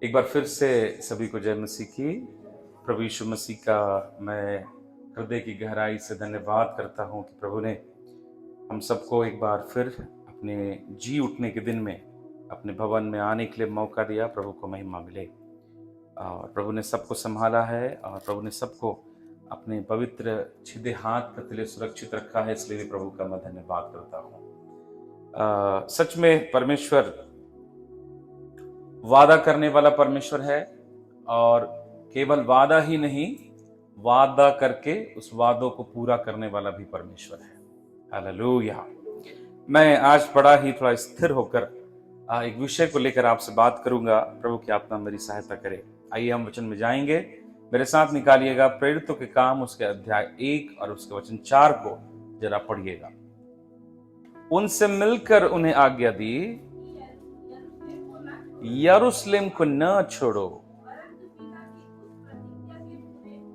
एक बार फिर से सभी को जय मसीह की। प्रभु यीशु मसीह का मैं हृदय की गहराई से धन्यवाद करता हूं कि प्रभु ने हम सबको एक बार फिर अपने जी उठने के दिन में अपने भवन में आने के लिए मौका दिया। प्रभु को महिमा मिले। और प्रभु ने सबको संभाला है और प्रभु ने सबको अपने पवित्र छिदे हाथ के तले सुरक्षित रखा है, इसलिए भी प्रभु का मैं धन्यवाद करता हूँ। सच में परमेश्वर वादा करने वाला परमेश्वर है और केवल वादा ही नहीं, वादा करके उस वादों को पूरा करने वाला भी परमेश्वर है। हालेलुया। मैं आज बड़ा ही थोड़ा स्थिर होकर एक विषय को लेकर आपसे बात करूंगा। प्रभु की आत्मा मेरी सहायता करे। आइए हम वचन में जाएंगे। मेरे साथ निकालिएगा प्रेरितों के काम उसके अध्याय 1 और उसके वचन 4 को जरा पढ़िएगा। उनसे मिलकर उन्हें आज्ञा दी, यरूशलेम को न छोड़ो,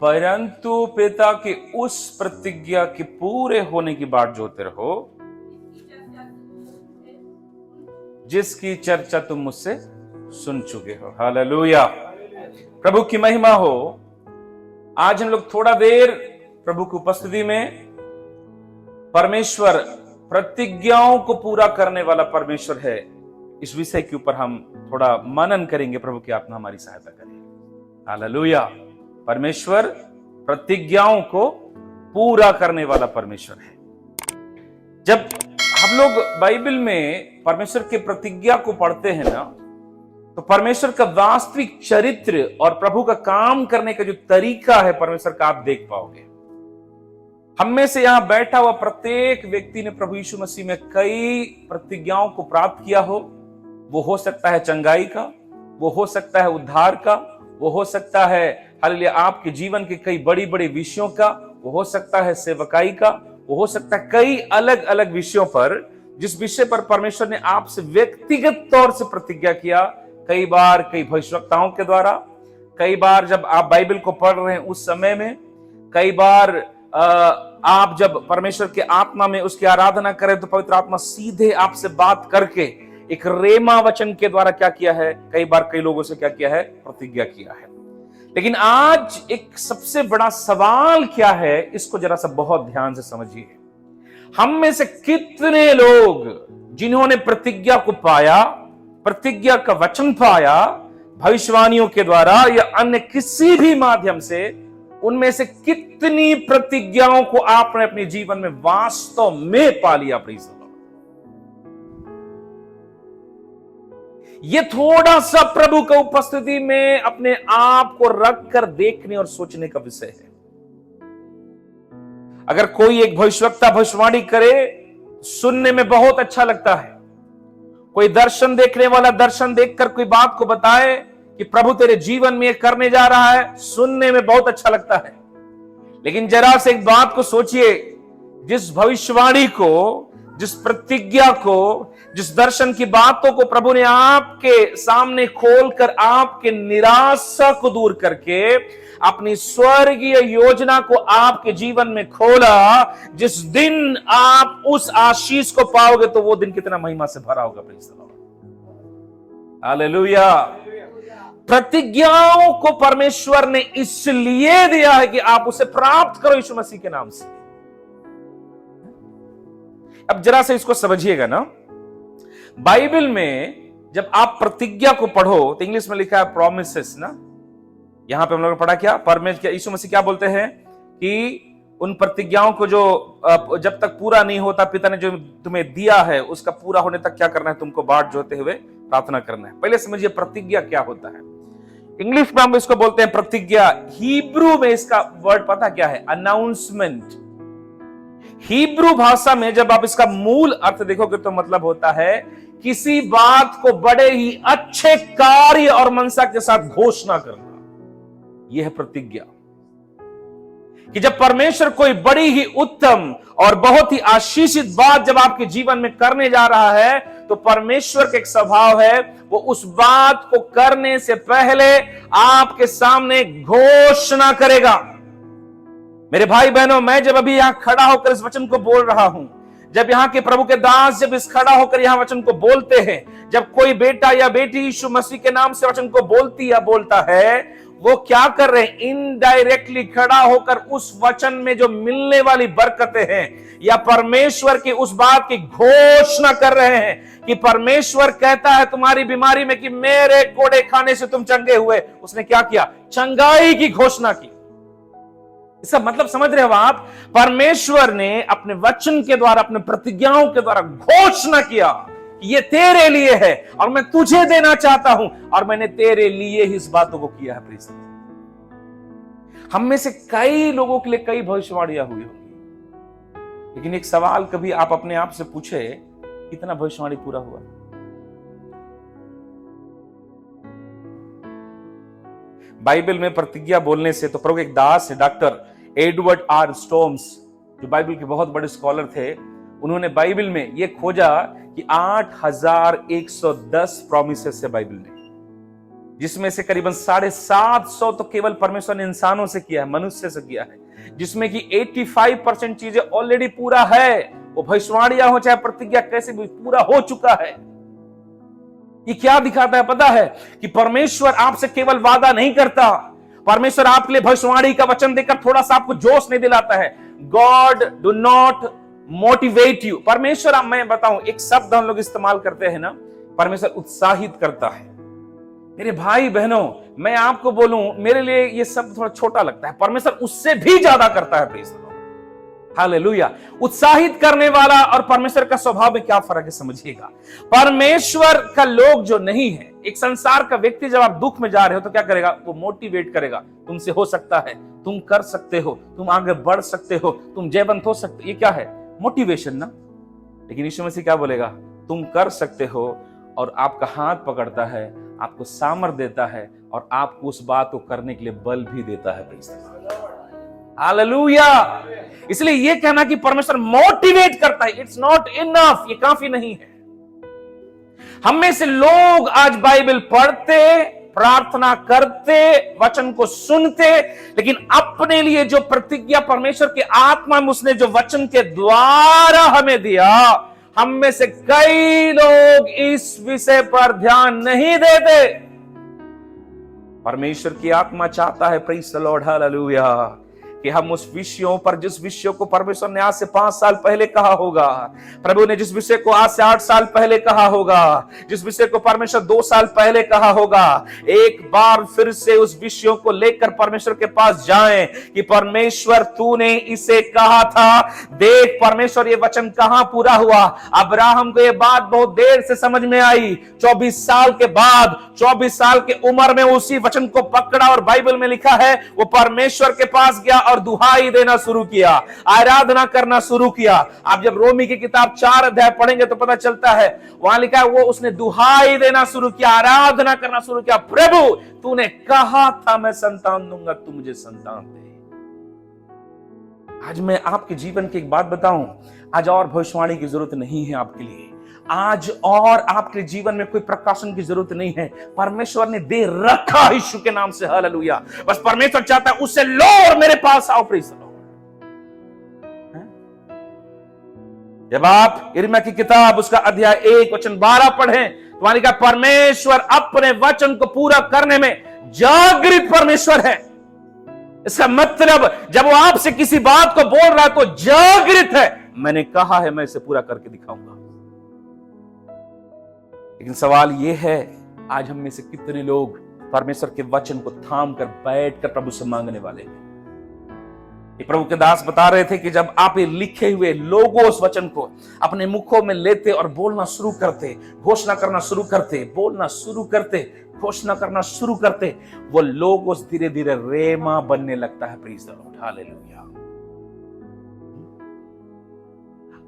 परंतु पिता की उस प्रतिज्ञा के पूरे होने की बाट जोते रहो जिसकी चर्चा तुम मुझसे सुन चुके हो। हालेलुया। प्रभु की महिमा हो। आज हम लोग थोड़ा देर प्रभु की उपस्थिति में, परमेश्वर प्रतिज्ञाओं को पूरा करने वाला परमेश्वर है, इस विषय के ऊपर हम थोड़ा मनन करेंगे। प्रभु की आत्मा हमारी सहायता करे। हालेलुया। परमेश्वर प्रतिज्ञाओं को पूरा करने वाला परमेश्वर है। जब हम लोग बाइबल में परमेश्वर के प्रतिज्ञा को पढ़ते हैं ना, तो परमेश्वर का वास्तविक चरित्र और प्रभु का काम करने का जो तरीका है परमेश्वर का, आप देख पाओगे। हम में से यहां बैठा हुआ प्रत्येक व्यक्ति ने प्रभु यीशु मसीह में कई प्रतिज्ञाओं को प्राप्त किया हो। वो हो सकता है चंगाई का, वो हो सकता है उद्धार का, वो हो सकता है हालेलुया आपके जीवन के कई बड़ी बड़ी विषयों का, वो हो सकता है सेवकाई का, वो हो सकता है कई अलग अलग विषयों पर, जिस विषय पर परमेश्वर ने आपसे व्यक्तिगत तौर से प्रतिज्ञा किया। कई बार कई भविष्यवक्ताओं के द्वारा, कई बार जब आप बाइबल को पढ़ रहे हैं उस समय में, कई बार आप जब परमेश्वर के आत्मा में उसकी आराधना करें तो पवित्र आत्मा सीधे आपसे बात करके एक रेमा वचन के द्वारा क्या किया है, कई बार कई लोगों से क्या किया है, प्रतिज्ञा किया है। लेकिन आज एक सबसे बड़ा सवाल क्या है, इसको जरा सा बहुत ध्यान से समझिए। हम में से कितने लोग जिन्होंने प्रतिज्ञा को पाया, प्रतिज्ञा का वचन पाया भविष्यवाणियों के द्वारा या अन्य किसी भी माध्यम से, उनमें से कितनी प्रतिज्ञाओं को आपने अपने जीवन में वास्तव में पा लिया? प्लीज ये थोड़ा सा प्रभु की उपस्थिति में अपने आप को रखकर देखने और सोचने का विषय है। अगर कोई एक भविष्यवक्ता भविष्यवाणी करे, सुनने में बहुत अच्छा लगता है। कोई दर्शन देखने वाला दर्शन देखकर कोई बात को बताए कि प्रभु तेरे जीवन में ये करने जा रहा है, सुनने में बहुत अच्छा लगता है। लेकिन जरा से एक बात को सोचिए, जिस भविष्यवाणी को, जिस प्रतिज्ञा को, जिस दर्शन की बातों को प्रभु ने आपके सामने खोलकर आपके निराशा को दूर करके अपनी स्वर्गीय योजना को आपके जीवन में खोला, जिस दिन आप उस आशीष को पाओगे तो वो दिन कितना महिमा से भरा होगा। Praise the Lord. हालेलुया। प्रतिज्ञाओं को परमेश्वर ने इसलिए दिया है कि आप उसे प्राप्त करो यीशु मसीह के नाम से। अब जरा से इसको समझिएगा ना, बाइबल में जब आप प्रतिज्ञा को पढ़ो तो इंग्लिश में लिखा है प्रॉमिसेस ना। यहां पे हम लोगों ने पढ़ा क्या, परमेश्वर यीशु मसीह क्या बोलते हैं कि उन प्रतिज्ञाओं को जो जब तक पूरा नहीं होता, पिता ने जो तुम्हें दिया है उसका पूरा होने तक क्या करना है, तुमको बाट जोते हुए प्रार्थना करना है। पहले समझिए प्रतिज्ञा क्या होता है। इंग्लिश में हम इसको बोलते हैं प्रतिज्ञा, हिब्रू में इसका वर्ड पता क्या है, अनाउंसमेंट। हिब्रू भाषा में जब आप इसका मूल अर्थ देखोगे तो मतलब होता है किसी बात को बड़े ही अच्छे कार्य और मनसा के साथ घोषणा करना। यह है प्रतिज्ञा। कि जब परमेश्वर कोई बड़ी ही उत्तम और बहुत ही आशीषित बात जब आपके जीवन में करने जा रहा है, तो परमेश्वर का एक स्वभाव है, वो उस बात को करने से पहले आपके सामने घोषणा करेगा। मेरे भाई बहनों, मैं जब अभी यहां खड़ा होकर इस वचन को बोल रहा हूं, जब यहाँ के प्रभु के दास जब इस खड़ा होकर यहाँ वचन को बोलते हैं, जब कोई बेटा या बेटी यीशु मसीह के नाम से वचन को बोलती या बोलता है, वो क्या कर रहे हैं? इनडायरेक्टली खड़ा होकर उस वचन में जो मिलने वाली बरकतें हैं या परमेश्वर की उस बात की घोषणा कर रहे हैं कि परमेश्वर कहता है तुम्हारी बीमारी में कि मेरे कोड़े खाने से तुम चंगे हुए। उसने क्या किया? चंगाई की घोषणा की। इसका मतलब समझ रहे हो आप? परमेश्वर ने अपने वचन के द्वारा, अपने प्रतिज्ञाओं के द्वारा घोषणा किया कि ये तेरे लिए है और मैं तुझे देना चाहता हूं और मैंने तेरे लिए ही इस बातों को किया है। प्लीज, हम में से कई लोगों के लिए कई भविष्यवाणियां हुई होगी, लेकिन एक सवाल कभी आप अपने आप से पूछे, कितना भविष्यवाणी पूरा हुआ? बाइबल में प्रतिज्ञा बोलने से तो प्रभु एक दास है, डॉक्टर एडवर्ड आर स्टोम्स, जो बाइबल के बहुत बड़े स्कॉलर थे, उन्होंने बाइबल में यह खोजा कि 8110 प्रोमिसेस है बाइबल में, जिसमें से करीबन 750 तो केवल परमेश्वर ने इंसानों से किया है, मनुष्य से किया है, जिसमें कि 85% चीजें ऑलरेडी पूरा है। वो भविष्यवाणियां हो चाहे प्रतिज्ञा कैसे भी पूरा हो चुका है। ये क्या दिखाता है पता है? कि परमेश्वर आपसे केवल वादा नहीं करता, परमेश्वर आपके लिए भविष्यवाणी का वचन देकर थोड़ा सा आपको जोश नहीं दिलाता है। God do not motivate you. परमेश्वर, मैं बताऊं एक शब्द हम लोग इस्तेमाल करते हैं ना, परमेश्वर उत्साहित करता है। मेरे भाई बहनों, मैं आपको बोलूं, मेरे लिए ये शब्द थोड़ा छोटा लगता है, परमेश्वर उससे भी ज्यादा करता है। Please, hallelujah. उत्साहित करने वाला और परमेश्वर का स्वभाव में क्या फर्क है समझिएगा। परमेश्वर का लोग जो नहीं है, एक संसार का व्यक्ति जब आप दुख में जा रहे हो तो क्या करेगा? वो मोटिवेट करेगा, तुमसे हो सकता है, तुम कर सकते हो, तुम आगे बढ़ सकते हो, तुम जयवंत हो सकते। ये क्या है? मोटिवेशन ना। लेकिन यीशु मसीह क्या बोलेगा? तुम कर सकते हो, और आपका हाथ पकड़ता है, आपको सामर्थ देता है और आपको उस बात को करने के लिए बल भी देता है। हालेलुया। इसलिए ये कहना कि परमेश्वर मोटिवेट करता है, इट्स नॉट इनफ, ये काफी नहीं है। हम में से लोग आज बाइबल पढ़ते, प्रार्थना करते, वचन को सुनते, लेकिन अपने लिए जो प्रतिज्ञा परमेश्वर की आत्मा में उसने जो वचन के द्वारा हमें दिया, हम में से कई लोग इस विषय पर ध्यान नहीं देते। परमेश्वर की आत्मा चाहता है, प्रेज़ द लॉर्ड, हालेलुया, कि हम उस विषयों पर, जिस विषयों को परमेश्वर ने आज से 5 साल पहले कहा होगा, प्रभु ने जिस विषय को आज से 8 साल पहले कहा होगा, जिस विषय को परमेश्वर 2 साल पहले कहा होगा, एक बार फिर से उस विषयों को लेकर परमेश्वर के पास जाएं कि परमेश्वर तूने इसे कहा था, देख परमेश्वर ये वचन कहां पूरा हुआ। अब्राहम को ये बात बहुत देर से समझ में आई, 24 साल के बाद, 24 साल की उम्र में उसी वचन को पकड़ा और बाइबल में लिखा है वो परमेश्वर के पास गया और दुहाई देना शुरू किया, आराधना करना शुरू किया। आप जब रोमी की किताब 4 अध्याय पढ़ेंगे तो पता चलता है, वहां लिखा है वो उसने दुहाई देना शुरू किया, आराधना करना शुरू किया। प्रभु तूने कहा था मैं संतान दूंगा, तू मुझे संतान दे। आज मैं आपके जीवन की एक बात बताऊं, आज और भविष्यवाणी की जरूरत नहीं है आपके लिए, आज और आपके जीवन में कोई प्रकाशन की जरूरत नहीं है। परमेश्वर ने दे रखा यीशु के नाम से, हालेलुया। बस परमेश्वर चाहता है उससे लो और मेरे पास आओ। Praise the Lord. जब आप यिर्मयाह की किताब उसका अध्याय 1 वचन 12 पढ़ें तो वहां लिखा परमेश्वर अपने वचन को पूरा करने में जागृत परमेश्वर है। इसका मतलब जब वो आपसे किसी बात को बोल रहा है तो जागृत है, मैंने कहा है मैं इसे पूरा करके दिखाऊंगा। लेकिन सवाल यह है, आज हम में से कितने लोग परमेश्वर के वचन को थाम कर बैठकर प्रभु से मांगने वाले हैं। प्रभु के दास बता रहे थे कि जब आप ये लिखे हुए लोगोस वचन को अपने मुखों में लेते और बोलना शुरू करते, घोषणा करना शुरू करते, बोलना शुरू करते, घोषणा करना शुरू करते, वो लोगोस धीरे धीरे रेमा बनने लगता है। Praise the Lord, hallelujah.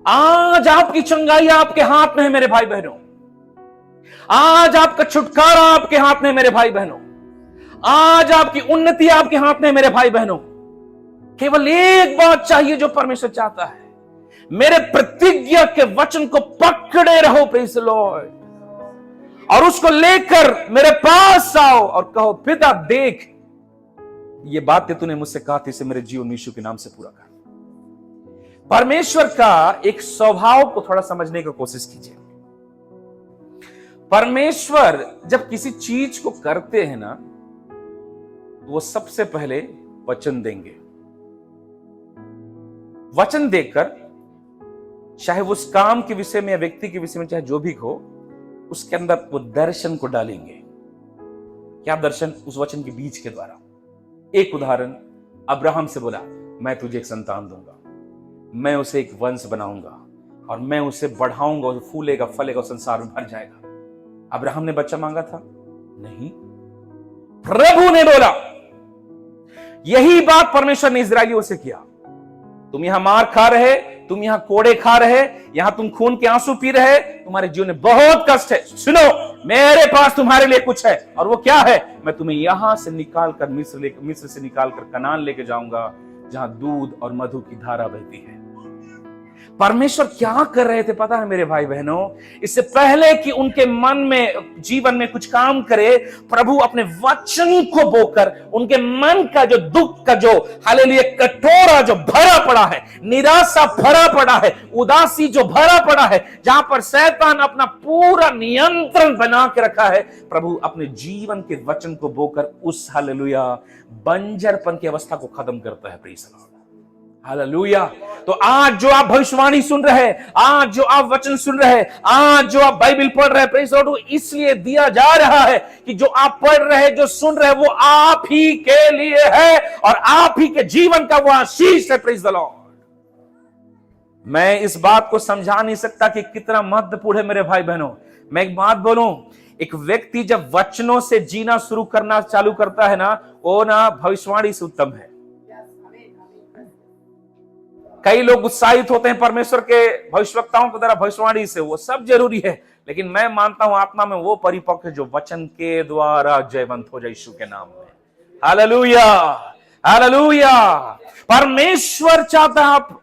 आज आपकी चंगाई आपके हाथ में है मेरे भाई बहनों, आज आपका छुटकारा आपके हाथ में है मेरे भाई बहनों, आज आपकी उन्नति आपके हाथ में है मेरे भाई बहनों। केवल एक बात चाहिए जो परमेश्वर चाहता है, मेरे प्रतिज्ञा के वचन को पकड़े रहो, प्रेज़ द लॉर्ड, और उसको लेकर मेरे पास आओ और कहो पिता देख ये बातें तूने मुझसे कहा थी, इसे मेरे जीवन यीशु के नाम से पूरा कर। परमेश्वर का एक स्वभाव को थोड़ा समझने की कोशिश कीजिए। परमेश्वर जब किसी चीज को करते हैं ना, वो सबसे पहले वचन देंगे। वचन देकर, चाहे वो उस काम के विषय में या व्यक्ति के विषय में, चाहे जो भी हो, उसके अंदर वो दर्शन को डालेंगे। क्या दर्शन? उस वचन के बीज के द्वारा। एक उदाहरण, अब्राहम से बोला, मैं तुझे एक संतान दूंगा, मैं उसे एक वंश बनाऊंगा और मैं उसे बढ़ाऊंगा, और फूलेगा फलेगा, संसार में भर जाएगा। अब्राहम ने बच्चा मांगा था? नहीं, प्रभु ने बोला। यही बात परमेश्वर ने इजरायलियों से किया। तुम यहां मार खा रहे, तुम यहां कोड़े खा रहे, यहां तुम खून के आंसू पी रहे, तुम्हारे जीवन में बहुत कष्ट है। सुनो, मेरे पास तुम्हारे लिए कुछ है, और वो क्या है? मैं तुम्हें यहां से निकालकर मिस्र से निकालकर कनान लेके जाऊंगा, जहां दूध और मधु की धारा बहती है। परमेश्वर क्या कर रहे थे पता है मेरे भाई बहनों? इससे पहले कि उनके मन में, जीवन में कुछ काम करे, प्रभु अपने वचन को बोकर उनके मन का जो दुख का, जो हालेलुया कटोरा जो भरा पड़ा है, निराशा भरा पड़ा है, उदासी जो भरा पड़ा है, जहां पर शैतान अपना पूरा नियंत्रण बना के रखा है, प्रभु अपने जीवन के वचन को बोकर उस हालेलुया बंजरपन की अवस्था को खत्म करता है। Praise the Lord, hallelujah. तो आज जो आप भविष्यवाणी सुन रहे हैं, आज जो आप वचन सुन रहे हैं, आज जो आप बाइबल पढ़ रहे हैं, प्रेज़ द लॉर्ड, इसलिए दिया जा रहा है कि जो आप पढ़ रहे हैं, जो सुन रहे हैं, वो आप ही के लिए है और आप ही के जीवन का वो आशीष है। Praise the Lord. मैं इस बात को समझा नहीं सकता कि कितना महत्वपूर्ण है मेरे भाई बहनों। मैं एक बात बोलूं, एक व्यक्ति जब वचनों से जीना शुरू करना चालू करता है ना, वो ना भविष्यवाणी से उत्तम है। कई लोग उत्साहित होते हैं परमेश्वर के भविष्यवक्ताओं के द्वारा भविष्यवाणी से, वो सब जरूरी है, लेकिन मैं मानता हूं आत्मा में वो परिपक्व है जो वचन के द्वारा जयवंत हो जाए यीशु के नाम में। Hallelujah, hallelujah. परमेश्वर चाहता है आप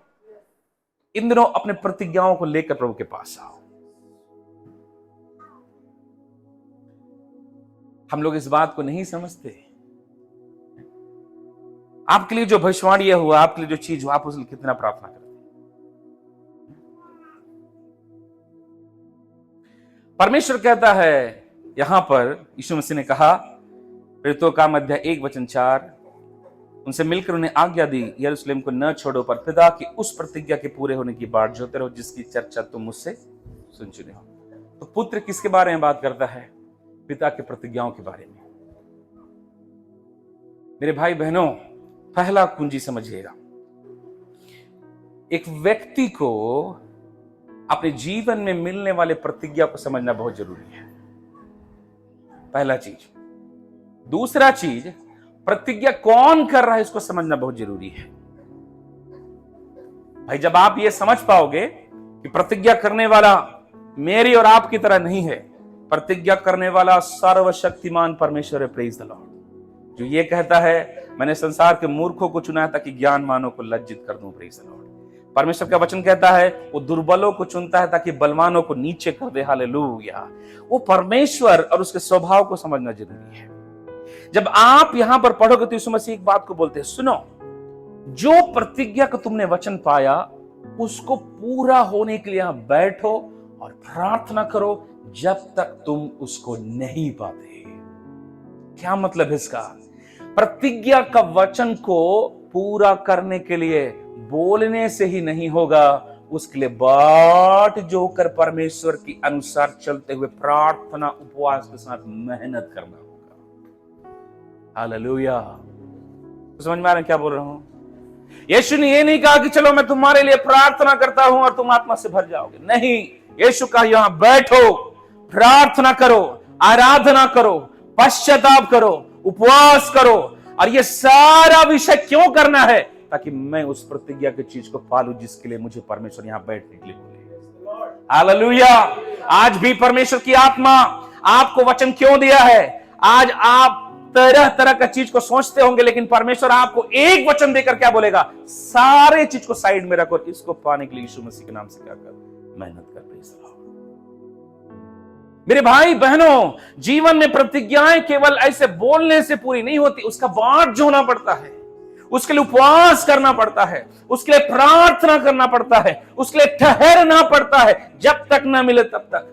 इन दिनों अपने प्रतिज्ञाओं को लेकर प्रभु के पास आओ। हम लोग इस बात को नहीं समझते। आपके लिए जो भविष्यवाणी हुआ, आपके लिए जो चीज हुआ, आप उसके लिए कितना प्रार्थना करते हैं। परमेश्वर कहता है यहां पर, यीशु मसीह ने कहा प्रेरितों का अध्याय 1:4, उनसे मिलकर उन्हें आज्ञा दी, यरूशलेम को न छोड़ो, पर पिता की उस प्रतिज्ञा के पूरे होने की बाट जोते रहो, जिसकी चर्चा तुम मुझसे सुन चुके हो। तो पुत्र किसके बारे में बात करता है? पिता की प्रतिज्ञाओं के बारे में। मेरे भाई बहनों, पहला कुंजी समझिएगा, एक व्यक्ति को अपने जीवन में मिलने वाले प्रतिज्ञा को समझना बहुत जरूरी है, पहला चीज। दूसरा चीज, प्रतिज्ञा कौन कर रहा है इसको समझना बहुत जरूरी है। भाई जब आप ये समझ पाओगे कि प्रतिज्ञा करने वाला मेरी और आपकी तरह नहीं है, प्रतिज्ञा करने वाला सर्वशक्तिमान परमेश्वर है। प्रेज़ द लॉर्ड, जो ये कहता है मैंने संसार के मूर्खों को चुना है ताकि ज्ञानवानों को लज्जित कर दूं। Praise the Lord. परमेश्वर का वचन कहता है वो दुर्बलों को चुनता है ताकि बलवानों को नीचे कर दे। हालेलुया। वो परमेश्वर और उसके स्वभाव को समझना जरूरी है। जब आप यहां पर पढ़ोगे तो यीशु मसीह एक बात को बोलते हैं, सुनो, जो प्रतिज्ञा का तुमने वचन पाया उसको पूरा होने के लिए यहां बैठो और प्रार्थना करो जब तक तुम उसको नहीं पाते। क्या मतलब है इसका? प्रतिज्ञा का वचन को पूरा करने के लिए बोलने से ही नहीं होगा, उसके लिए बाट जोकर परमेश्वर की अनुसार चलते हुए प्रार्थना उपवास के साथ मेहनत करना होगा। हालेलुया। तो समझ में आ रहा है क्या बोल रहा हूं? यीशु ने ये नहीं कहा कि चलो मैं तुम्हारे लिए प्रार्थना करता हूं और तुम आत्मा से भर जाओगे। नहीं, यीशु कहा यहां बैठो, प्रार्थना करो, आराधना करो, पश्चाताप करो, उपवास करो। और ये सारा विषय क्यों करना है? ताकि मैं उस प्रतिज्ञा की चीज को पालूं जिसके लिए मुझे परमेश्वर यहां बैठने के लिए बोले। हालेलुया। आज भी परमेश्वर की आत्मा आपको वचन क्यों दिया है? आज आप तरह तरह का चीज को सोचते होंगे, लेकिन परमेश्वर आपको एक वचन देकर क्या बोलेगा? सारे चीज को साइड में रखो, इसको पाने के लिए यीशु मसीह के नाम से क्या कर? मेहनत कर। मेरे भाई बहनों, जीवन में प्रतिज्ञाएं केवल ऐसे बोलने से पूरी नहीं होती, उसका बाट जोना पड़ता है, उसके लिए उपवास करना पड़ता है, उसके लिए प्रार्थना करना पड़ता है, उसके लिए ठहरना पड़ता है, जब तक ना मिले तब तक।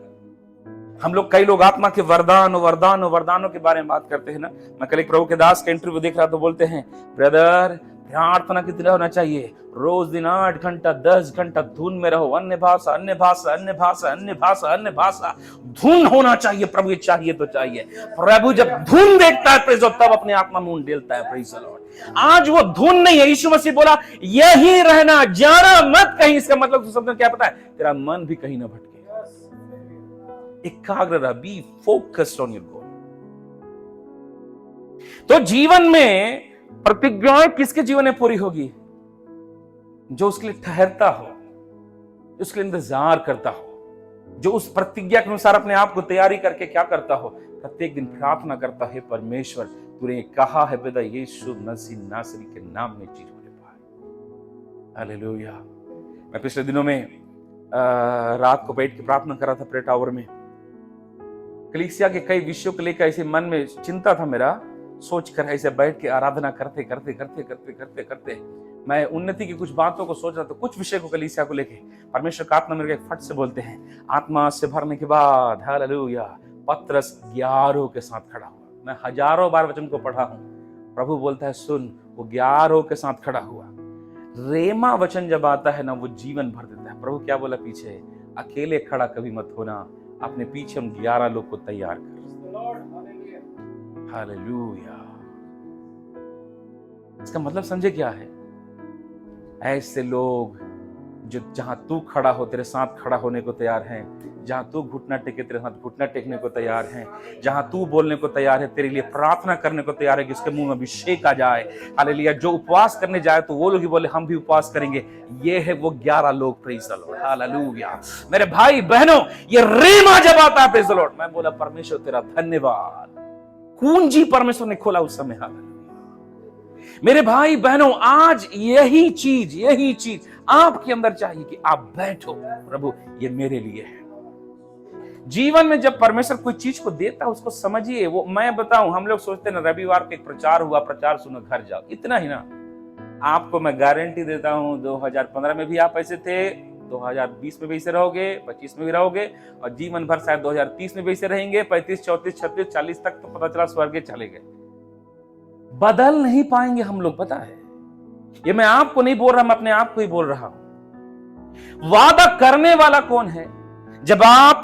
हम लोग, कई लोग आत्मा के वरदानों के बारे में बात करते हैं ना। मैं कल एक प्रभु के दास का इंटरव्यू देख रहा तो बोलते हैं, ब्रदर प्रार्थना कितना होना चाहिए, रोज दिन 8 घंटा 10 घंटा धुन में रहो, अन्य भाषा अन्य भाषा अन्य भाषा अन्य भाषा अन्य भाषा, धुन होना चाहिए प्रभु, ये चाहिए तो चाहिए। प्रभु जब धुन देखता है प्रेज तब अपने आत्मा में डेलता है। Praise the Lord. आज वो धुन नहीं है। यीशु मसीह बोला यही रहना, जाना मत कहीं। इसका मतलब तो सबको क्या पता है, तेरा मन भी कहीं ना भटके, एकाग्र रह, be focused on your goal. तो जीवन में प्रतिज्ञाएं किसके जीवन में पूरी होगी, जो उसके लिए ठहरता हो, उसके लिए इंतजार करता हो, जो उस प्रतिज्ञा के अनुसार अपने आप को तैयारी करके क्या करता हो, प्रत्येक दिन प्रार्थना करता है, परमेश्वर तूने कहा है बेटा यीशु मसीह नासरी के नाम में चीज होने पाए। हालेलुया। मैं पिछले दिनों में रात को बैठ के प्रार्थना कर रहा था प्रे टावर में। कलीसिया के कई विषयों को लेकर ऐसे मन में चिंता था मेरा, सोच कर ऐसे बैठ के आराधना करते करते करते करते करते करते मैं उन्नति की कुछ बातों को सोच रहा था, कुछ विषय को कलीसिया को लेके। परमेश्वर का आत्मा मेरे फट से बोलते हैं, आत्मा से भरने के बाद हालेलुया पत्रस 11 के साथ खड़ा हुआ। मैं हजारों बार वचन को पढ़ा हूं, प्रभु बोलता है सुन, वो 11 के साथ खड़ा हुआ। रेमा वचन जब आता है ना, वो जीवन भर देता है। प्रभु क्या बोला पीछे, अकेले खड़ा कभी मत होना, अपने पीछे हम 11 लोग को तैयार कर। हालेलुया। इसका मतलब समझे क्या है, ऐसे लोग जो जहां तू खड़ा हो तेरे साथ खड़ा होने को तैयार हैं, जहां तू घुटना टेके तेरे साथ घुटना टेकने को तैयार हैं, जहां तू बोलने को तैयार है, तेरे लिए प्रार्थना करने को तैयार है कि उसके मुंह में अभिषेक आ जाए। हालेलुया। जो उपवास करने जाए तो वो लोग ही बोले हम भी उपवास करेंगे। ये है वो 11 लोग। Praise the Lord. हालेलुया। मेरे भाई बहनों, ये रेमा जब आता है प्रेज द लॉर्ड, मैं बोला परमेश्वर तेरा धन्यवाद, कुंजी परमेश्वर ने खोला उस समय। हालेलुया। मेरे भाई बहनों, आज यही चीज आपके अंदर चाहिए कि आप बैठो, प्रभु ये मेरे लिए है। जीवन में जब परमेश्वर कोई चीज को देता है उसको समझिए। वो मैं बताऊं, हम लोग सोचते हैं ना रविवार को एक प्रचार हुआ, प्रचार सुनो घर जाओ, इतना ही ना। आपको मैं गारंटी देता हूं 2015 में भी आप ऐसे थे, 2020 में भी ऐसे रहोगे, 25 में भी रहोगे, और जीवन भर शायद 2030 में भी ऐसे रहेंगे, 35, 34, 36, 40 तक तो पता चला स्वर्ग चले गए। बदल नहीं पाएंगे हम लोग, पता है। ये मैं आपको नहीं बोल रहा, मैं अपने आप को ही बोल रहा हूं। वादा करने वाला कौन है? जब आप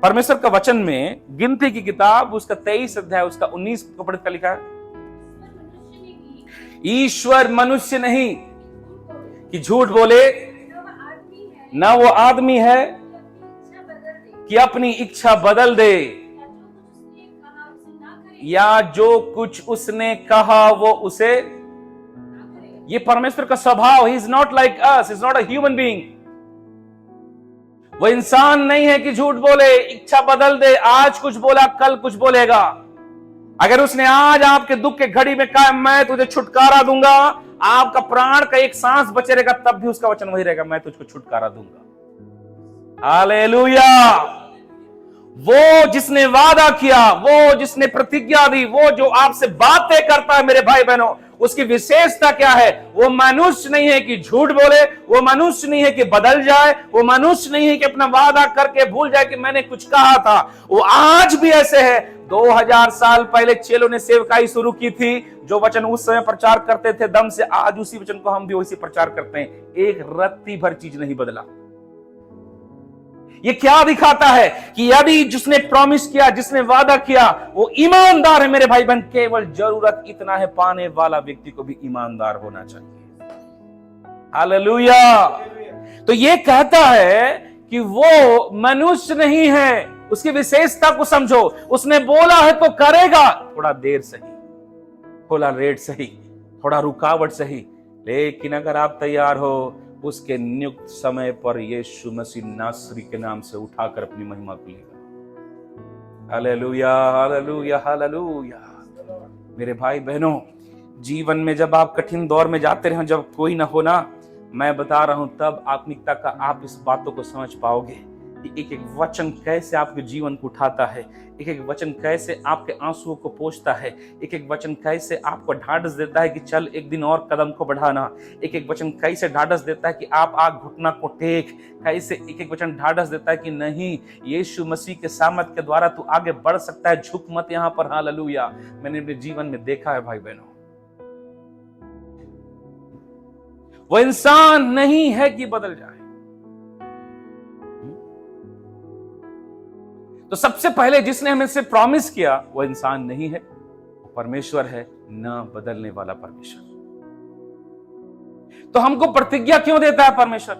परमेश्वर का वचन में गिनती की किताब उसका 23 अध्याय उसका 19 को पढ़ते लिखा है, ईश्वर मनुष्य नहीं कि झूठ बोले, ना वो आदमी है कि अपनी इच्छा बदल दे, या जो कुछ उसने कहा वो उसे। ये परमेश्वर का स्वभाव। He is not like us, is not a human being. वो इंसान नहीं है कि झूठ बोले, इच्छा बदल दे, आज कुछ बोला कल कुछ बोलेगा। अगर उसने आज आपके दुख के घड़ी में कहा मैं तुझे छुटकारा दूंगा, आपका प्राण का एक सांस बचे रहेगा, तब भी उसका वचन वही रहेगा, मैं तुझको छुटकारा दूंगा। हालेलुया। वो जिसने वादा किया, वो जिसने प्रतिज्ञा दी, वो जो आपसे बातें करता है मेरे भाई बहनों, उसकी विशेषता क्या है? वो मनुष्य नहीं है कि झूठ बोले, वो मनुष्य नहीं है कि बदल जाए, वो मनुष्य नहीं है कि अपना वादा करके भूल जाए कि मैंने कुछ कहा था। वो आज भी ऐसे है। 2000 साल पहले चेलों ने सेवकाई शुरू की थी, जो वचन उस समय प्रचार करते थे दम से, आज उसी वचन को हम भी वैसे प्रचार करते हैं। एक रत्ती भर चीज नहीं बदला। ये क्या दिखाता है कि यदि जिसने प्रॉमिस किया, जिसने वादा किया, वो ईमानदार है मेरे भाई बहन। केवल जरूरत इतना है, पाने वाला व्यक्ति को भी ईमानदार होना चाहिए। हालेलुया। तो ये कहता है कि वो मनुष्य नहीं है, उसकी विशेषता को समझो। उसने बोला है तो करेगा, थोड़ा देर सही, थोड़ा लेट सही, थोड़ा रुकावट सही, लेकिन अगर आप तैयार हो, उसके नियुक्त समय पर यीशु मसीह नासरी के नाम से उठाकर अपनी महिमा को लेगा। Hallelujah, hallelujah, hallelujah. मेरे भाई बहनों, जीवन में जब आप कठिन दौर में जाते रहे, जब कोई ना हो ना, मैं बता रहा हूं, तब आत्मिकता का आप इस बातों को समझ पाओगे कि एक एक वचन कैसे आपके जीवन को उठाता है, एक एक वचन कैसे आपके आंसुओं को पोंछता है, एक एक वचन कैसे आपको ढाढ़स देता है कि चल एक दिन और कदम को बढ़ाना, एक एक वचन कैसे ढाढ़स देता है कि आप आग घुटना को टेक, कैसे एक एक वचन ढाढ़स देता है कि नहीं, यीशु मसीह के सामर्थ के द्वारा तू आगे बढ़ सकता है, झुक मत यहां पर। हालेलुया। मैंने अपने जीवन में देखा है भाई बहनों, वो इंसान नहीं है कि बदल जाए। तो सबसे पहले जिसने हमें से प्रॉमिस किया वो इंसान नहीं है, वो परमेश्वर है, ना बदलने वाला परमेश्वर। तो हमको प्रतिज्ञा क्यों देता है परमेश्वर?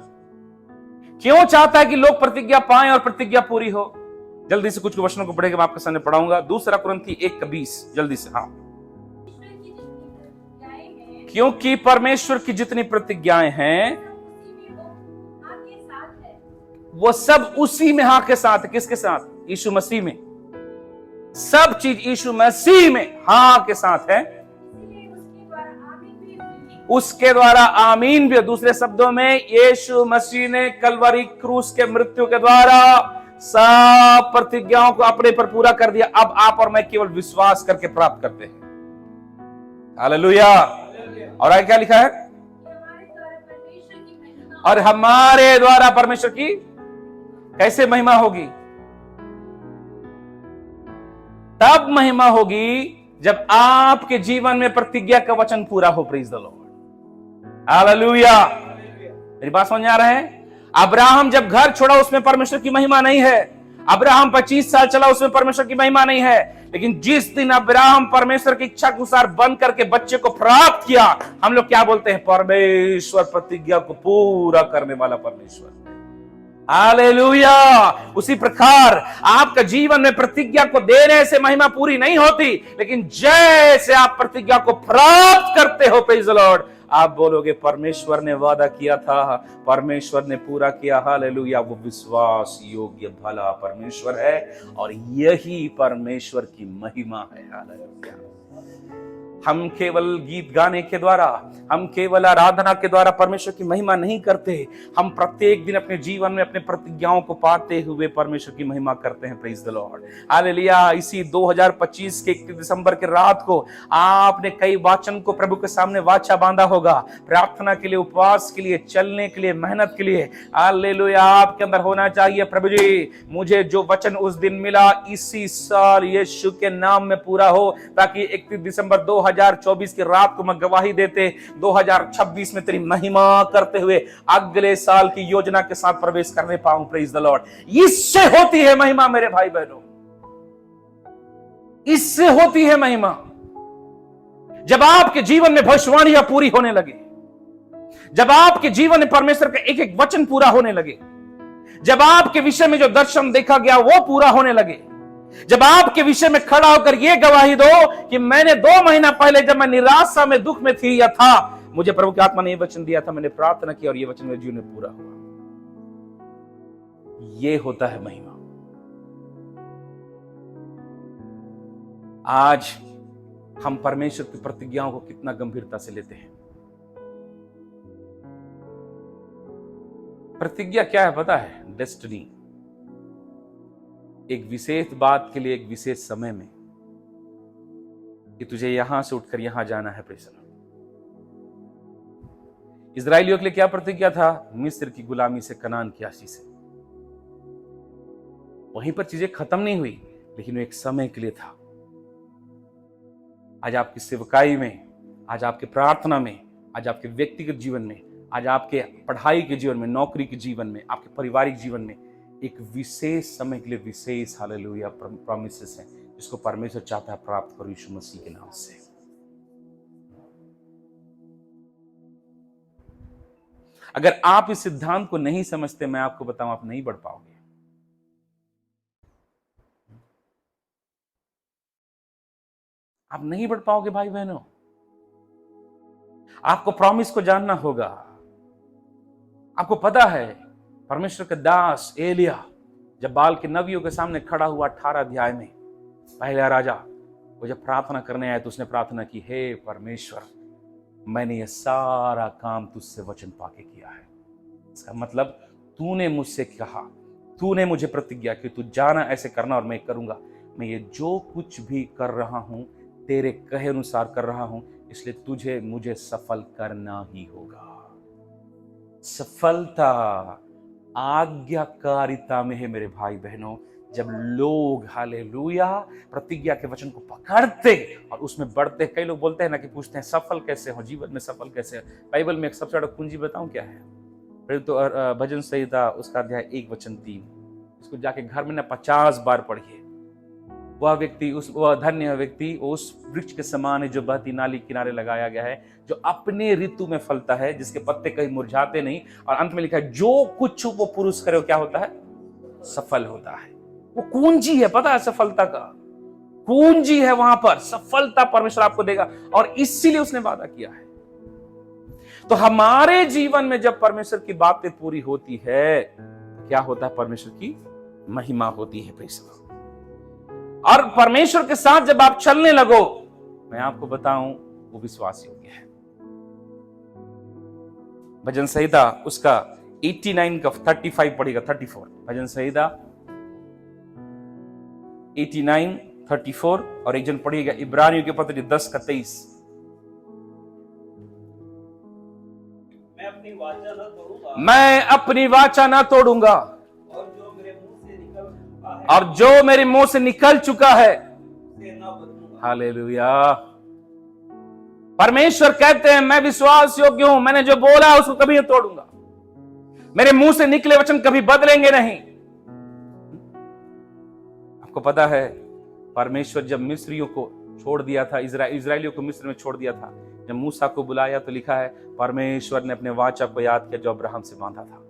क्यों चाहता है कि लोग प्रतिज्ञा पाएं और प्रतिज्ञा पूरी हो? जल्दी से कुछ वचनों को पढ़ेगा, मैं आपके सामने पढ़ाऊंगा। दूसरा कुरिन्थी 1:20, जल्दी से। हाँ, क्योंकि परमेश्वर की जितनी प्रतिज्ञाएं हैं वो सब उसी में हाँ के साथ है। किसके साथ? यीशु मसीह में। सब चीज यीशु मसीह में हाँ के साथ है, उसके द्वारा आमीन भी। दूसरे शब्दों में, यीशु मसीह ने कलवरी क्रूस के मृत्यु के द्वारा सब प्रतिज्ञाओं को अपने पर पूरा कर दिया। अब आप और मैं केवल विश्वास करके प्राप्त करते हैं। हालेलुया। और आगे क्या लिखा है? और हमारे द्वारा परमेश्वर की कैसे महिमा होगी? तब महिमा होगी जब आपके जीवन में प्रतिज्ञा का वचन पूरा हो। Praise the Lord. हालेलुया। मेरी बात समझ आ रहा है? अब्राहम जब घर छोड़ा उसमें परमेश्वर की महिमा नहीं है। अब्राहम 25 साल चला उसमें परमेश्वर की महिमा नहीं है। लेकिन जिस दिन अब्राहम परमेश्वर की इच्छा के अनुसार बन करके बच्चे को प्राप्त किया, हम लोग क्या बोलते हैं? परमेश्वर प्रतिज्ञा को पूरा करने वाला परमेश्वर। हालेलुया। उसी प्रकार आपका जीवन में प्रतिज्ञा को देने से महिमा पूरी नहीं होती, लेकिन जैसे आप प्रतिज्ञा को प्राप्त करते हो, प्रेज द लॉर्ड, आप बोलोगे परमेश्वर ने वादा किया था, परमेश्वर ने पूरा किया। हालेलुया। वो विश्वास योग्य भला परमेश्वर है और यही परमेश्वर की महिमा है। हालेलुया। हम केवल गीत गाने के द्वारा, हम केवल आराधना के द्वारा परमेश्वर की महिमा नहीं करते। हम प्रत्येक दिन अपने जीवन में अपने प्रतिज्ञाओं को पाते हुए परमेश्वर की महिमा करते हैं। Praise the Lord. हालेलुया। इसी 2025 के 31 दिसंबर की रात को आपने कई वचन को प्रभु के सामने वाचा बांधा होगा, प्रार्थना के लिए, उपवास के लिए, चलने के लिए, मेहनत के लिए। हालेलुया। आपके अंदर होना चाहिए, प्रभु जी मुझे जो वचन उस दिन मिला इसी साल यीशु के नाम में पूरा हो, ताकि 31 दिसंबर 2024 की रात को मैं गवाही देते 2026 में तेरी महिमा करते हुए अगले साल की योजना के साथ प्रवेश करने पाऊं। Praise the Lord. इससे होती है महिमा मेरे भाई बहनों, इससे होती है महिमा। जब आपके जीवन में भविष्यवाणियां पूरी होने लगे, जब आपके जीवन में परमेश्वर का एक एक वचन पूरा होने लगे, जब आपके विषय में जो दर्शन देखा गया वो पूरा होने लगे, जब आपके विषय में खड़ा होकर यह गवाही दो कि मैंने 2 महीना पहले जब मैं निराशा में, दुख में थी या था, मुझे प्रभु की आत्मा ने यह वचन दिया था, मैंने प्रार्थना की और यह वचन मेरे जीवन में पूरा हुआ। यह होता है महिमा। आज हम परमेश्वर की प्रतिज्ञाओं को कितना गंभीरता से लेते हैं। प्रतिज्ञा क्या है पता है? डेस्टिनी। एक विशेष बात के लिए, एक विशेष समय में, कि तुझे यहां से उठकर यहां जाना है। प्रेस इजराइलियों के लिए क्या प्रतिज्ञा था? मिस्र की गुलामी से, कनान की आशीष से। वहीं पर चीजें खत्म नहीं हुई, लेकिन वो एक समय के लिए था। आज आपकी सेवकाई में, आज आपके प्रार्थना में, आज आपके व्यक्तिगत जीवन में, आज आपके पढ़ाई के जीवन में, नौकरी के जीवन में, आपके पारिवारिक जीवन में एक विशेष समय के लिए विशेष हालेलुया प्रॉमिसेस हैं, जिसको परमेश्वर चाहता है प्राप्त करो यीशु मसीह के नाम से। अगर आप इस सिद्धांत को नहीं समझते, मैं आपको बताऊं, आप नहीं बढ़ पाओगे। आप नहीं बढ़ पाओगे भाई बहनों। आपको प्रॉमिस को जानना होगा। आपको पता है परमेश्वर का दास एलिया जब बाल के नबियों के सामने खड़ा हुआ 18 अध्याय में, पहला राजा, वो जब प्रार्थना करने आया तो उसने प्रार्थना की, हे परमेश्वर, मैंने ये सारा काम तुझसे वचन पाके किया है। इसका मतलब तूने मुझसे कहा, तूने मुझे प्रतिज्ञा की, तू जाना ऐसे करना और मैं करूंगा। मैं ये जो कुछ भी कर रहा हूं तेरे कहे अनुसार कर रहा हूं, इसलिए तुझे मुझे सफल करना ही होगा। सफलता आज्ञाकारिता में है मेरे भाई बहनों। जब लोग हालेलुया प्रतिज्ञा के वचन को पकड़ते और उसमें बढ़ते। कई लोग बोलते हैं ना कि पूछते हैं सफल कैसे हो, जीवन में सफल कैसे हो। बाइबल में एक सबसे बड़ा कुंजी बताऊं क्या है? फिर तो भजन संहिता उसका अध्याय 1:3, इसको जाके घर में ना 50 बार पढ़िए। वह व्यक्ति वह धन्य व्यक्ति उस वृक्ष के समान है जो बहती नाली किनारे लगाया गया है, जो अपने ऋतु में फलता है, जिसके पत्ते कहीं मुरझाते नहीं। और अंत में लिखा है जो कुछ वो पुरुष करे क्या होता है? सफल होता है। वो कुंजी है, पता है? सफलता का कुंजी है वहां पर। सफलता परमेश्वर आपको देगा और इसीलिए उसने वादा किया है। तो हमारे जीवन में जब परमेश्वर की बातें पूरी होती है क्या होता है? परमेश्वर की महिमा होती है। और परमेश्वर के साथ जब आप चलने लगो, मैं आपको बताऊं वो विश्वास योग्य है। भजन संहिता उसका 89 का 35 पढ़ेगा, 34। भजन संहिता 89, 34 और एक जन पढ़िएगा इब्रानियों के पत्र 10:23। मैं अपनी वाचा न तोड़ूंगा और जो मेरे मुंह से निकल चुका है हालेलुया। परमेश्वर कहते हैं मैं विश्वास योग्य हूं, मैंने जो बोला उसको कभी नहीं तोड़ूंगा। मेरे मुंह से निकले वचन कभी बदलेंगे नहीं। आपको पता है परमेश्वर जब मिस्रियों को छोड़ दिया था, इजराइलियों को मिस्र में छोड़ दिया था, जब मूसा को बुलाया तो लिखा है परमेश्वर ने अपने वाचा को याद किया जो अब्राहम से बांधा था।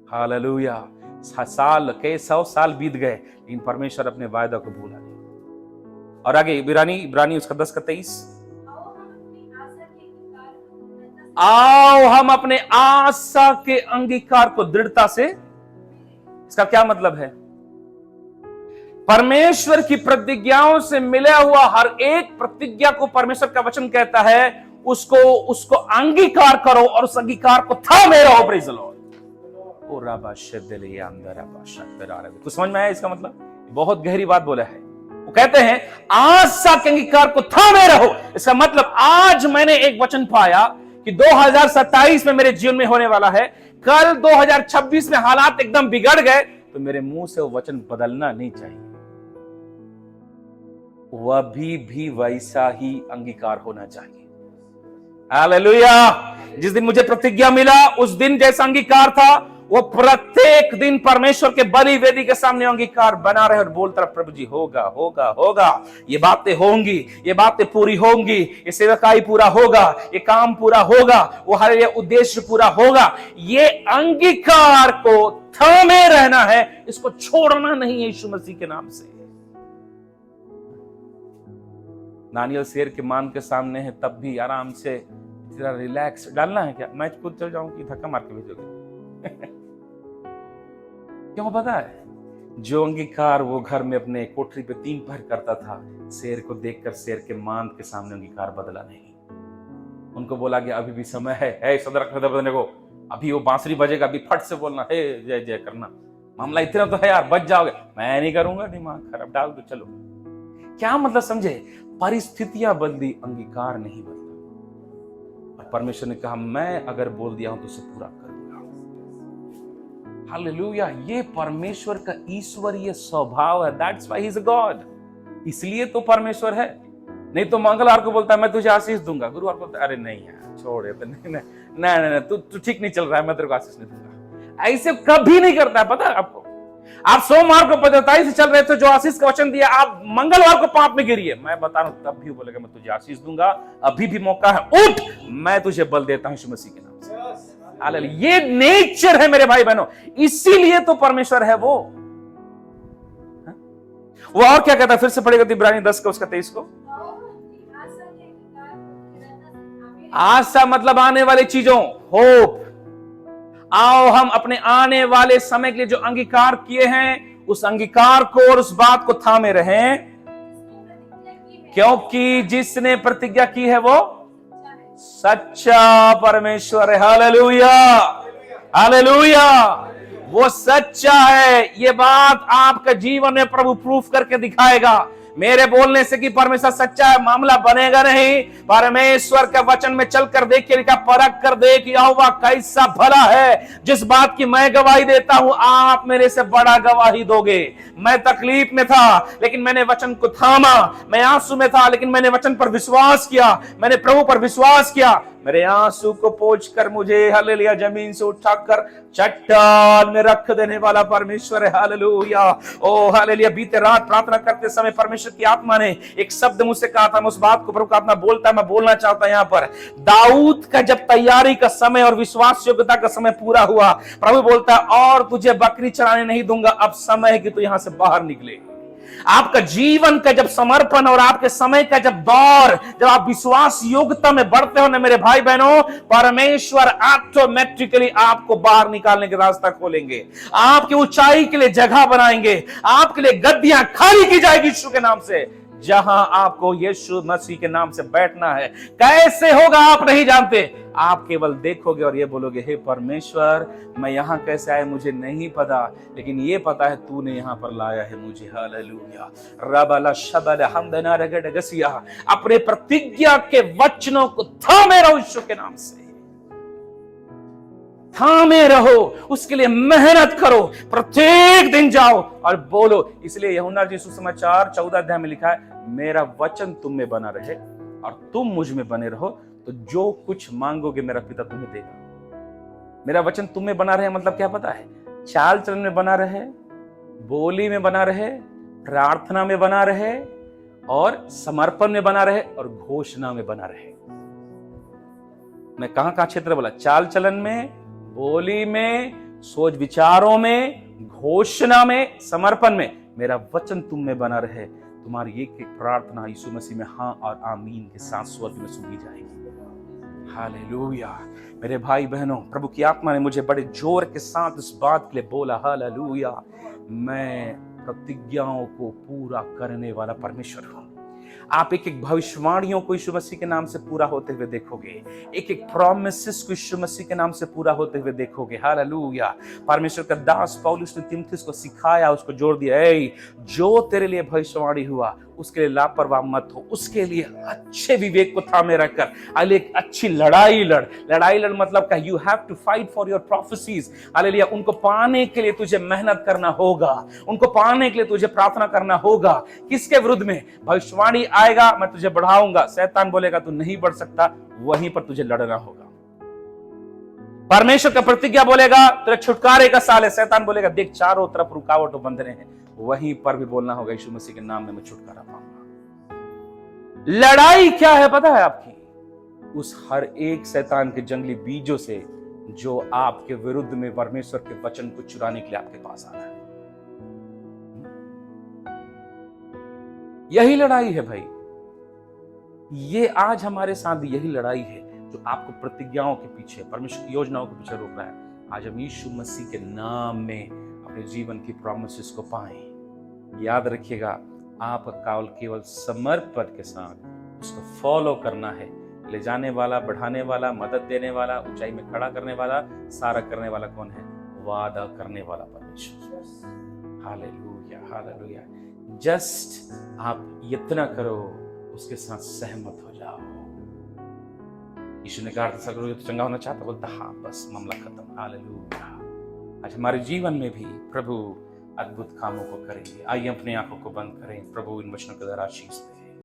हालेलुया। 100 साल बीत गए लेकिन परमेश्वर अपने वायदा को भूला नहीं। और आगे इब्रानी उसका 10:23, आओ हम अपने आशा के अंगीकार को दृढ़ता से। इसका क्या मतलब है? परमेश्वर की प्रतिज्ञाओं से मिला हुआ हर एक प्रतिज्ञा को परमेश्वर का वचन कहता है उसको अंगीकार करो और उस अंगीकार को थामे रहो। Praise the Lord. कुछ समझ में आया इसका मतलब? बहुत गहरी बात बोला है। वो कहते हैं आशा के अंगीकार को थामे रहो। इसका मतलब आज मैंने एक वचन पाया कि 2027 में मेरे जीवन में होने वाला है। कल 2026 में हालात एकदम बिगड़ गए तो मेरे मुंह से वो वचन बदलना नहीं चाहिए। वह भी वैसा ही अंगीकार होना चाहिए। हालेलुया। जिस दिन मुझे प्रतिज्ञा मिला उस दिन जैसा अंगीकार था वो प्रत्येक दिन परमेश्वर के बलि वेदी के सामने अंगीकार बना रहे और बोलता रहे प्रभु जी होगा होगा होगा, ये बातें होंगी, ये बातें पूरी होंगी, ये सेवकाई पूरा होगा, ये काम पूरा होगा, वो हर ये उद्देश्य पूरा होगा। ये अंगीकार को थामे रहना है, इसको छोड़ना नहीं है यीशु मसीह के नाम से। नानियल शेर के मान के सामने है तब भी आराम से जरा रिलैक्स डालना है क्या? मैं खुद चल जाऊं कि धक्का मार के भेजोगे? क्यों पता है? जो अंगीकार वो घर में अपने कोठरी पे 3 पहर करता था, शेर को देखकर शेर के मान के सामने अंगीकार बदला नहीं। उनको बोला गया अभी भी समय है सदर बदलने को, अभी वो बांसुरी बजेगा, अभी फट से बोलना है जय जय करना। मामला इतना तो है यार, बच जाओगे। मैं नहीं करूंगा, दिमाग खराब, डाल दो चलो। क्या मतलब समझे? परिस्थितियां बदली, अंगीकार नहीं बदला। और परमेश्वर ने कहा मैं अगर बोल दिया हूं तो उसे पूरा करूंगा। हालेलुया। ये परमेश्वर का ईश्वरीय स्वभाव है। That's why he is a God. इसलिए तो परमेश्वर है। नहीं तो मंगलवार को बोलता है मैं तुझे आशीष दूंगा, गुरुवार को बोलता है अरे नहीं यार छोड़, नहीं तू ठीक नहीं चल रहा है, मैं तेरे को आशीष नहीं दूंगा। ऐसे कभी नहीं करता है, पता है आपको? आप सोमवार को 45 से चल रहे थे, जो आशीष का वचन दिया, आप मंगलवार को पाप में गिरिए, मैं बता रहा हूं तब भी बोलेगा मैं तुझे आशीष दूंगा, अभी भी मौका है, उठ, मैं तुझे बल देता हूं यीशु मसीह के नाम से। हालेलुया। ये नेचर है मेरे भाई बहनों, इसीलिए तो परमेश्वर है वो। और क्या कहता है? फिर से पढ़ेगा इब्रानी 10 का उसका 23 को। आशा मतलब आने वाली चीजों, होप। आओ हम अपने आने वाले समय के लिए जो अंगीकार किए हैं उस अंगीकार को और उस बात को थामे रहें, क्योंकि जिसने प्रतिज्ञा की है वो सच्चा परमेश्वर है। Hallelujah, hallelujah. वो सच्चा है। ये बात आपके जीवन में प्रभु प्रूफ करके दिखाएगा। मेरे बोलने से कि परमेश्वर सच्चा है मामला बनेगा नहीं। परमेश्वर के वचन में चलकर देखिए, लिखा परख कर देख यहोवा कैसा भला है। जिस बात की मैं गवाही देता हूं आप मेरे से बड़ा गवाही दोगे। मैं तकलीफ में था लेकिन मैंने वचन को थामा, मैं आंसू में था लेकिन मैंने वचन पर विश्वास किया, मैंने प्रभु पर विश्वास किया। मेरे आंसू को पोंछकर मुझे हालेलुया जमीन से उठाकर चट्टान में रख देने वाला परमेश्वर है। हालेलुया, ओ हालेलुया। बीते रात प्रार्थना करते समय परमेश्वर की आत्मा ने एक शब्द मुझसे कहा था। मैं उस बात को प्रभु का आत्मा बोलता है, मैं बोलना चाहता हूं यहां पर। दाऊद का जब तैयारी का समय और विश्वास योग्यता का समय पूरा हुआ, प्रभु बोलता है और तुझे बकरी चराने नहीं दूंगा, अब समय है कि तू यहां से बाहर निकले। आपका जीवन का जब समर्पण और आपके समय का जब दौर, जब आप विश्वास योग्यता में बढ़ते हो ना मेरे भाई बहनों, परमेश्वर ऑटोमेटिकली आपको बाहर निकालने का रास्ता खोलेंगे, आपकी ऊंचाई के लिए जगह बनाएंगे, आपके लिए गद्दियां खाली की जाएगी यीशु के नाम से, जहां आपको यीशु मसीह के नाम से बैठना है। कैसे होगा आप नहीं जानते, आप केवल देखोगे और ये बोलोगे हे परमेश्वर मैं यहां कैसे आया मुझे नहीं पता, लेकिन ये पता है तूने यहां पर लाया है मुझे। हालेलुया। रबला शबल हमदना रगड़गसिया। अपने प्रतिज्ञा के वचनों को थामे रहो यीशु के नाम से, थामे रहो, उसके लिए मेहनत करो, प्रत्येक दिन जाओ और बोलो। इसलिए यूहन्ना जी सुसमाचार 14 अध्याय में लिखा है मेरा वचन तुम में बना रहे और तुम मुझ में बने रहो तो जो कुछ मांगोगे मेरा पिता तुम्हें देगा। मेरा वचन तुम में बना रहे मतलब क्या पता है? चाल चलन में बना रहे, बोली में बना रहे, प्रार्थना में बना रहे और समर्पण में बना रहे और घोषणा में बना रहे। मैं कहां क्षेत्र बोला? चाल चलन में, बोली में, सोच विचारों में, घोषणा में, समर्पण में। मेरा वचन तुम में बना रहे, तुम्हारी एक एक प्रार्थना यीशु मसीह में हाँ और आमीन के साथ स्वर्ग में सुनी जाएगी। हालेलुया। मेरे भाई बहनों, प्रभु की आत्मा ने मुझे बड़े जोर के साथ इस बात के लिए बोला, हालेलुया, मैं प्रतिज्ञाओं को पूरा करने वाला परमेश्वर हूं। आप एक एक भविष्यवाणियों को यीशु मसीह के नाम से पूरा होते हुए देखोगे, एक एक प्रॉमिसेस को यीशु मसीह के नाम से पूरा होते हुए देखोगे। हालेलुया। परमेश्वर का दास पौलुस ने तीमुथियुस को सिखाया, उसको जोड़ दिया, जो तेरे लिए भविष्यवाणी हुआ उसके लिए लापरवाह मत हो, उसके लिए अच्छे विवेक को थामे रखकर हालेलुया एक अच्छी लड़ाई लड़ मतलब का you have to fight for your prophecies. Hallelujah. उनको पाने के लिए तुझे मेहनत करना होगा, उनको पाने के लिए तुझे प्रार्थना करना होगा। किसके विरुद्ध में? भविष्यवाणी आएगा मैं तुझे बढ़ाऊंगा, शैतान बोलेगा तू नहीं बढ़ सकता, वहीं पर तुझे लड़ना होगा। परमेश्वर का प्रतिज्ञा बोलेगा तेरे छुटकारे का साल है, शैतान बोलेगा देख चारों तरफ रुकावटों बंधने हैं, वहीं पर भी बोलना होगा यीशु मसीह के नाम में मैं छुटकारा पाऊंगा। लड़ाई क्या है पता है आपकी? उस हर एक शैतान के जंगली बीजों से जो आपके विरुद्ध में परमेश्वर के वचन को चुराने के लिए आपके पास आ रहा है। यही लड़ाई है भाई, ये आज हमारे साथ भी यही लड़ाई है जो आपको प्रतिज्ञाओं के पीछे, परमेश्वर की योजनाओं के पीछे रोक रहा है। आज हम यीशु मसीह के नाम में अपने जीवन की प्रॉमिसेस को पाएं। याद रखिएगा, आपका केवल समर्पण के साथ उसको फॉलो करना है। ले जाने वाला, बढ़ाने वाला, मदद देने वाला, ऊंचाई में खड़ा करने वाला, सारा करने वाला कौन है? वादा करने वाला परमेश्वर। Hallelujah, hallelujah. जस्ट आप इतना करो, उसके साथ सहमत हो जाओ। यीशु ने कहा था तो चंगा होना चाहता, बोलता हाँ बस मामला खत्म। हालेलुया। आज हमारे जीवन में भी प्रभु अद्भुत कामों को करेंगे। आइए अपनी आंखों को बंद करें, प्रभु इन वचनों के द्वारा आशीष दे।